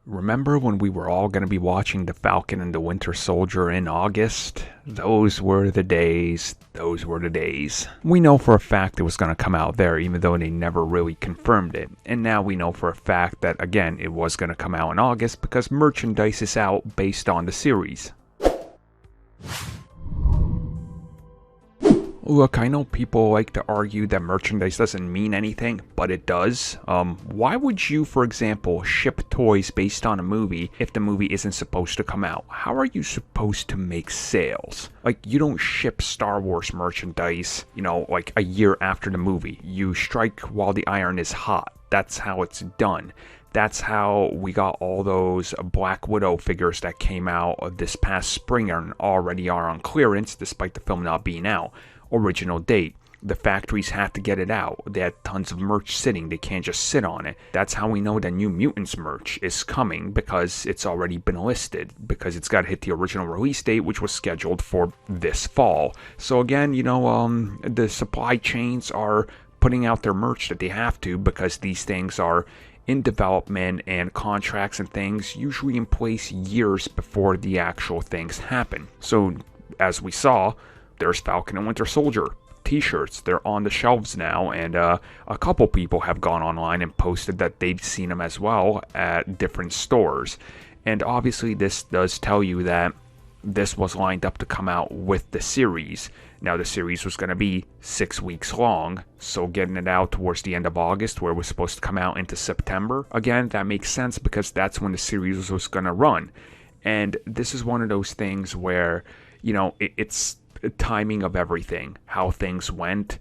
Remember when we were all going to be watching The Falcon and the Winter Soldier in August? Those were the days. Those were the days. We know for a fact it was going to come out there, even though they never really confirmed it. And now we know for a fact that, again, it was going to come out in August because merchandise is out based on the series. Look, I know people like to argue that merchandise doesn't mean anything, but it does. Why would you, for example, ship toys based on a movie if the movie isn't supposed to come out? How are you supposed to make sales? Like, you don't ship Star Wars merchandise, like a year after the movie. You strike while the iron is hot. That's how it's done. That's how we got all those Black Widow figures that came out this past spring and already are on clearance, despite the film not being out. Original date. The factories had to get it out. They had tons of merch sitting. They can't just sit on it. That's how we know that New Mutants merch is coming, because it's already been listed, because it's got to hit the original release date, which was scheduled for this fall. So again, the supply chains are putting out their merch that they have to, because these things are in development, and contracts and things usually in place years before the actual things happen. So as we saw, there's Falcon and Winter Soldier t-shirts. They're on the shelves now, and a couple people have gone online and posted that they've seen them as well at different stores. And obviously this does tell you that this was lined up to come out with the series. Now, the series was going to be 6 weeks long, so getting it out towards the end of August, where it was supposed to come out into September, again, that makes sense because that's when the series was going to run. And this is one of those things where, it's timing of everything, how things went,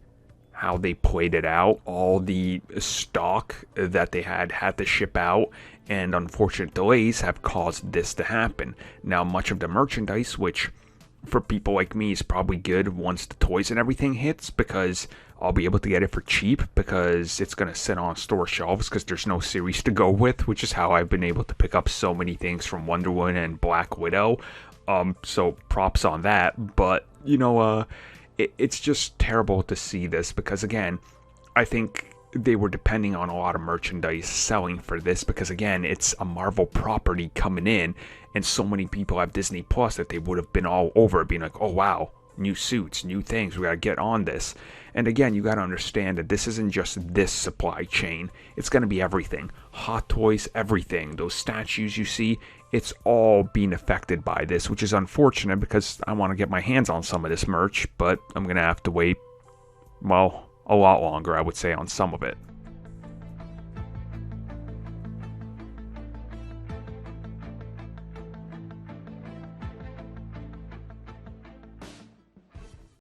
how they played it out, all the stock that they had to ship out, and unfortunate delays have caused this to happen. Now, much of the merchandise, which for people like me is probably good once the toys and everything hits, because I'll be able to get it for cheap because it's going to sit on store shelves because there's no series to go with, which is how I've been able to pick up so many things from Wonder Woman and Black Widow. So props on that. But, it's just terrible to see this because, again, I think they were depending on a lot of merchandise selling for this because, again, it's a Marvel property coming in, and so many people have Disney Plus that they would have been all over it, being like, oh, wow, new suits, new things, we got to get on this. And again, you got to understand that this isn't just this supply chain. It's going to be everything. Hot toys, everything. Those statues you see, it's all being affected by this, which is unfortunate because I want to get my hands on some of this merch, but I'm going to have to wait, well, a lot longer, I would say, on some of it.